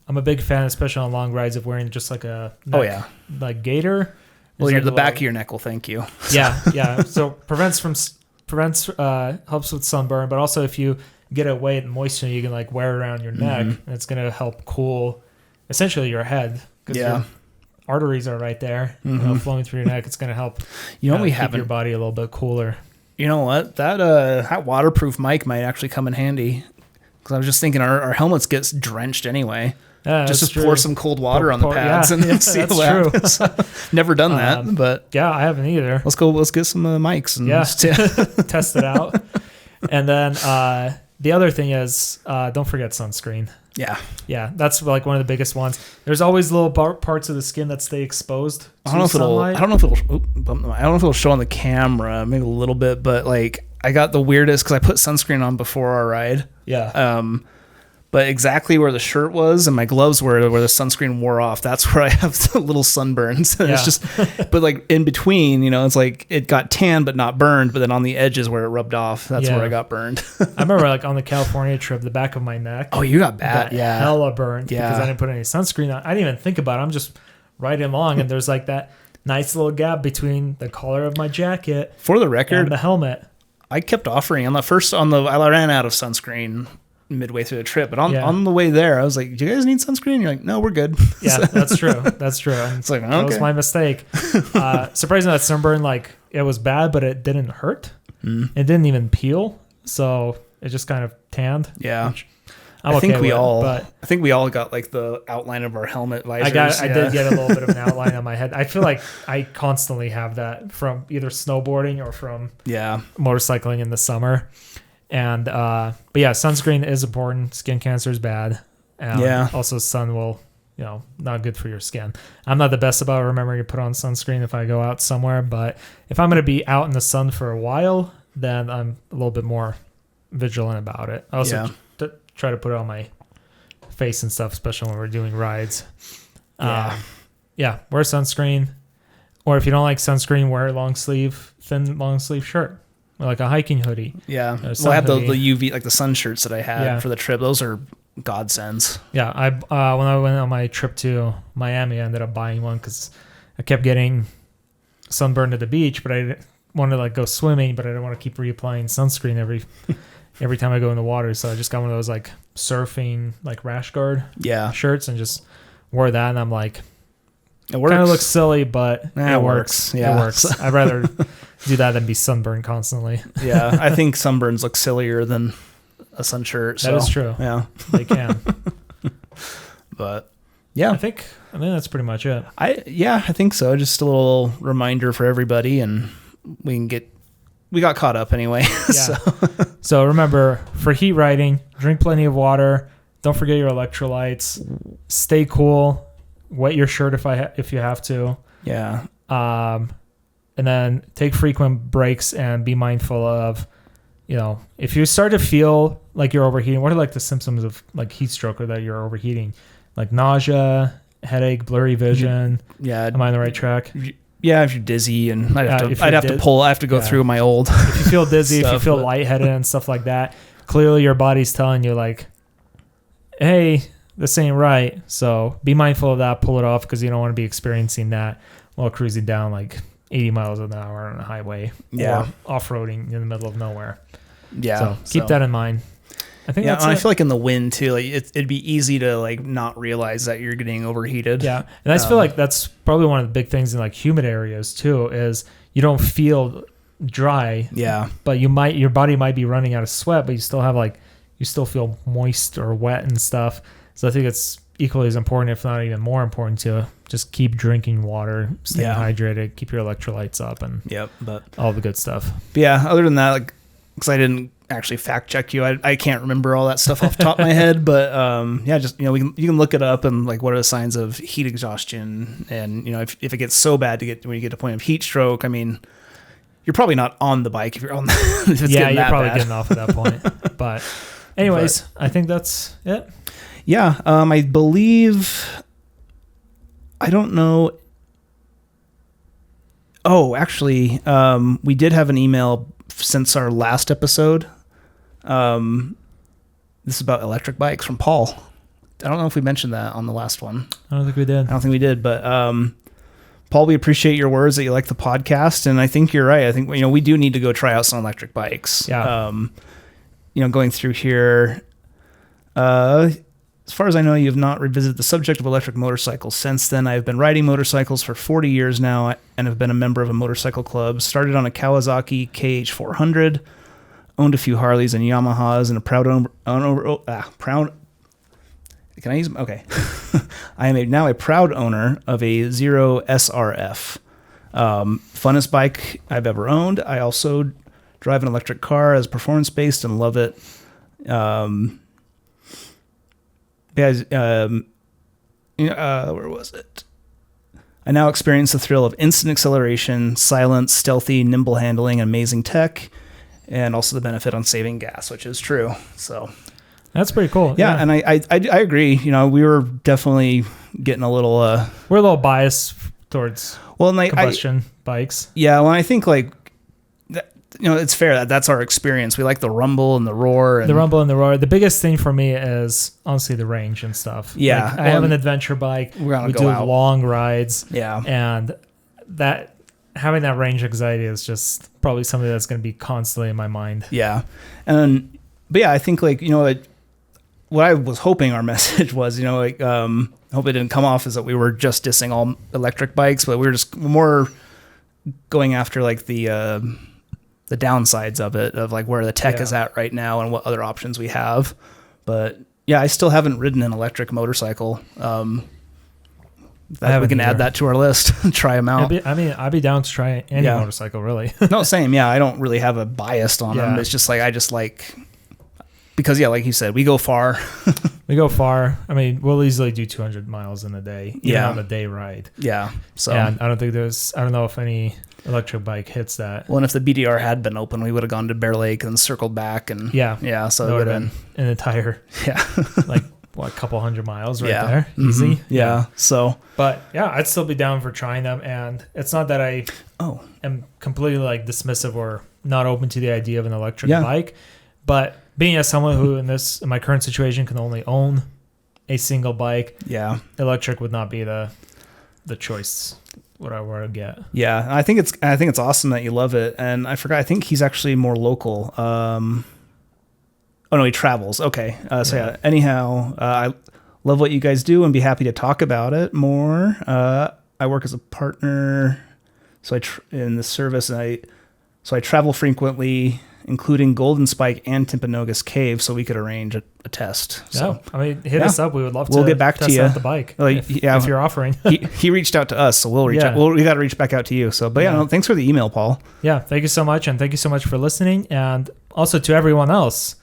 B: I'm a big fan, especially on long rides, of wearing just like a like gaiter.
A: Well, the back of your neck will thank you.
B: Yeah. So prevents helps with sunburn, but also if you get it wet and moisture, you can like wear it around your neck, and it's gonna help cool essentially your head because your arteries are right there, flowing through your neck. It's gonna help.
A: We
B: keep your body a little bit cooler.
A: You know what? That waterproof mic might actually come in handy. Because I was just thinking our helmets get drenched anyway.
B: Yeah,
A: just pour some cold water on the pads and see
B: that's
A: what happens. Never done that, but
B: yeah, I haven't either.
A: Let's get some mics and
B: test it out. And then the other thing is don't forget sunscreen. Yeah, that's like one of the biggest ones. There's always little parts of the skin that stay exposed to sunlight.
A: I don't know if it'll show on the camera, maybe a little bit, but like I got the weirdest because I put sunscreen on before our ride.
B: Yeah.
A: But exactly where the shirt was and my gloves were, where the sunscreen wore off, that's where I have the little sunburns. And it's just, but like in between, it's like it got tan but not burned. But then on the edges where it rubbed off, that's where I got burned.
B: I remember like on the California trip, the back of my neck.
A: Oh, you got bad. Yeah.
B: Hella burned because I didn't put any sunscreen on. I didn't even think about it. I'm just riding along and there's like that nice little gap between the collar of my jacket.
A: For the record,
B: and the helmet.
A: I kept offering I ran out of sunscreen midway through the trip, but on the way there I was like, do you guys need sunscreen? And you're like, no, we're good.
B: Yeah, that's true. And
A: it's like, okay.
B: That was my mistake. Surprisingly, that sunburn, like it was bad, but it didn't hurt. It didn't even peel, so it just kind of tanned.
A: Yeah, I think we all got like the outline of our helmet visors.
B: I did get a little bit of an outline on my head. I feel like I constantly have that from either snowboarding or from motorcycling in the summer. And but yeah, sunscreen is important. Skin cancer is bad. Also, sun will, not good for your skin. I'm not the best about remembering to put on sunscreen if I go out somewhere, but if I'm going to be out in the sun for a while, then I'm a little bit more vigilant about it. I also try to put it on my face and stuff, especially when we're doing rides. Wear sunscreen. Or if you don't like sunscreen, wear a thin long sleeve shirt. Or like a hiking hoodie.
A: Yeah. I have the UV, like the sun shirts that I had for the trip. Those are godsends.
B: Yeah. When I went on my trip to Miami, I ended up buying one because I kept getting sunburned at the beach, but I wanted to like go swimming, but I didn't want to keep reapplying sunscreen every time I go in the water. So I just got one of those like surfing, like rash guard shirts and just wore that. And I'm like, it works. Kind of looks silly, but it works. Yeah. It works. I'd rather do that than be sunburned constantly.
A: Yeah. I think sunburns look sillier than a sun shirt.
B: That is true.
A: Yeah.
B: They can.
A: But yeah.
B: I think that's pretty much it.
A: I think so. Just a little reminder for everybody and we got caught up anyway.
B: Yeah. So remember, for heat riding, drink plenty of water. Don't forget your electrolytes. Stay cool. Wet your shirt if you have to.
A: Yeah.
B: And then take frequent breaks and be mindful of, if you start to feel like you're overheating, what are like the symptoms of like heat stroke or that you're overheating? Like nausea, headache, blurry vision.
A: Yeah.
B: Am I on the right track?
A: Yeah, if you're dizzy and I have to go through my old.
B: If you feel dizzy, if you feel lightheaded and stuff like that, clearly your body's telling you like, hey, this ain't right. So be mindful of that. Pull it off because you don't want to be experiencing that while cruising down like 80 miles an hour on a highway or off-roading in the middle of nowhere.
A: Yeah.
B: So keep that in mind. I think that's
A: I feel like in the wind too, like it'd be easy to like not realize that you're getting overheated.
B: Yeah. And I just feel like that's probably one of the big things in like humid areas too, is you don't feel dry.
A: Yeah.
B: But your body might be running out of sweat, but you still feel moist or wet and stuff. So I think it's equally as important, if not even more important, to just keep drinking water, staying hydrated, keep your electrolytes up, and all the good stuff.
A: But yeah, other than that, like, because I didn't actually fact check you, I can't remember all that stuff off the top of my head. But just you can look it up and like what are the signs of heat exhaustion, and if it gets so bad when you get to the point of heat stroke, I mean, you're probably not on the bike if you're on. If it's
B: you're probably getting off at that point. But anyways, I think that's it.
A: Yeah, I believe, I don't know. Oh, actually, we did have an email since our last episode. This is about electric bikes from Paul. I don't know if we mentioned that on the last one.
B: I don't think we did. But
A: Paul, we appreciate your words that you like the podcast, and I think you're right. I think we do need to go try out some electric bikes.
B: Yeah.
A: Going through here, as far as I know, you have not revisited the subject of electric motorcycles. Since then, I've been riding motorcycles for 40 years now and have been a member of a motorcycle club. Started on a Kawasaki KH400, owned a few Harleys and Yamahas, and a proud can I use? Okay. I am now a proud owner of a Zero SRF. Funnest bike I've ever owned. I also drive an electric car as performance-based and love it. Where was it? I now experience the thrill of instant acceleration, silence, stealthy, nimble handling, and amazing tech, and also the benefit on saving gas, which is true. So
B: that's pretty cool.
A: Yeah, and I agree. You know, we were definitely getting a little.
B: We're a little biased towards combustion bikes.
A: Yeah, well, I think like. You know, it's fair that's our experience. We like the rumble and the roar. And
B: The biggest thing for me is honestly the range and stuff.
A: Yeah.
B: Like, I have an adventure bike. We do long rides.
A: Yeah.
B: And that having that range anxiety is just probably something that's going to be constantly in my mind.
A: Yeah. But yeah, I think like, you know, what I was hoping our message was, you know, like, I hope it didn't come off as that we were just dissing all electric bikes, but we were just more going after like the downsides of it, of like where the tech is at right now and what other options we have. But yeah, I still haven't ridden an electric motorcycle. We can add that to our list and try them out.
B: I'd be down to try any motorcycle, really.
A: No, same. Yeah, I don't really have a bias on them. It's just like, I just like, because like you said, we go far. I mean, we'll easily do 200 miles in a day, even on a day ride.
B: Yeah.
A: So,
B: and I don't know if any electric bike hits that.
A: Well, and if the BDR had been open, we would have gone to Bear Lake and circled back, and so it would have been
B: an entire like a couple hundred miles right there,
A: mm-hmm.
B: easy.
A: Yeah. So,
B: but yeah, I'd still be down for trying them, and it's not that I am completely like dismissive or not open to the idea of an electric bike, but being as someone who in my current situation can only own a single bike, electric would not be the choice. What I want to get.
A: Yeah, I think it's awesome that you love it. And I forgot. I think he's actually more local. Oh no, he travels. Okay. Anyhow, I love what you guys do and be happy to talk about it more. I work as a partner, in the service, and I travel frequently, including Golden Spike and Timpanogos Cave, so we could arrange a test. So,
B: I mean, hit us up. We would love to.
A: We'll get back to you.
B: Out the bike if you're offering.
A: he reached out to us, so we'll reach out. We got to reach back out to you. So, but thanks for the email, Paul.
B: Yeah, thank you so much, and thank you so much for listening, and also to everyone else.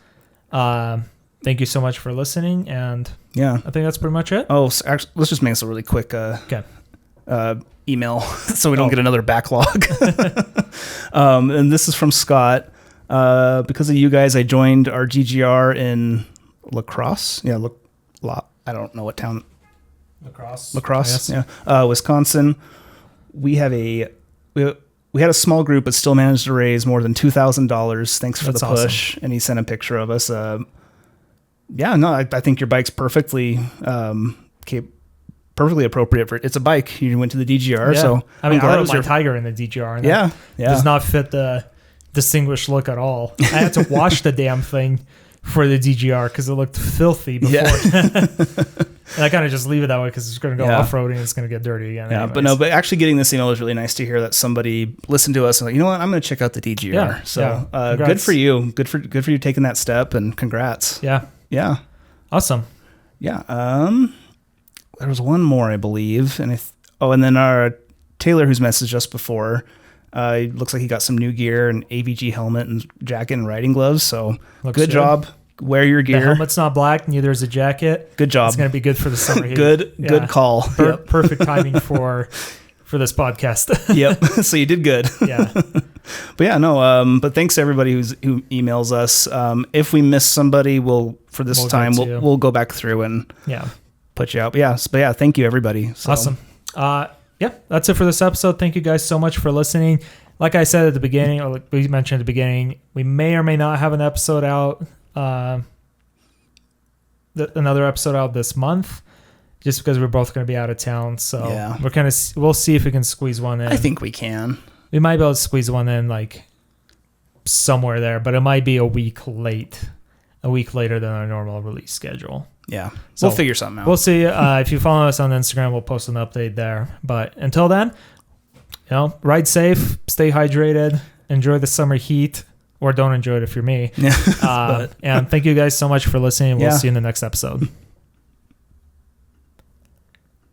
B: Thank you so much for listening, and I think that's pretty much it.
A: Oh, so actually, let's just make this a really quick email so we don't get another backlog. And this is from Scott. Because of you guys, I joined our GGR in La Crosse. Yeah, I don't know what town. La Crosse. Yeah, Wisconsin. We had a small group, but still managed to raise more than $2,000. Thanks for the push. Awesome. And he sent a picture of us. I think your bike's perfectly appropriate for it. It's a bike. You went to the DGR, so
B: I mean, I rode my Tiger in the DGR. And does not fit the distinguished look at all. I had to wash the damn thing for the DGR because it looked filthy before. And I kind of just leave it that way because it's going to go off-roading and it's going to get dirty again.
A: Yeah, but actually getting this email was really nice to hear that somebody listened to us and like, you know what, I'm going to check out the DGR.
B: Yeah,
A: so good for you. Good for you taking that step, and congrats.
B: Yeah.
A: Yeah.
B: Awesome.
A: Yeah. There was one more, I believe. And then our Taylor, who's messaged us before, looks like he got some new gear, and AVG helmet and jacket and riding gloves. So good job. Wear your gear.
B: The helmet's not black, neither is the jacket.
A: Good job.
B: It's going to be good for the summer heat.
A: Good call.
B: Perfect timing for this podcast.
A: Yep. So you did good.
B: Yeah.
A: But but thanks to everybody who emails us. If we miss somebody, we'll go back through and put you out. But thank you everybody. So.
B: Awesome. That's it for this episode. Thank you guys so much for listening. Like I said at the beginning, or like we mentioned at the beginning, we may or may not have an episode out, another episode out this month, just because we're both going to be out of town. So we'll see if we can squeeze one in.
A: I think we can.
B: We might be able to squeeze one in like somewhere there, but it might be a week late. a week later than our normal release schedule.
A: Yeah.
B: So
A: We'll figure something out.
B: We'll see. If you follow us on Instagram, we'll post an update there. But until then, ride safe, stay hydrated, enjoy the summer heat, or don't enjoy it if you're me. And thank you guys so much for listening. We'll see you in the next episode.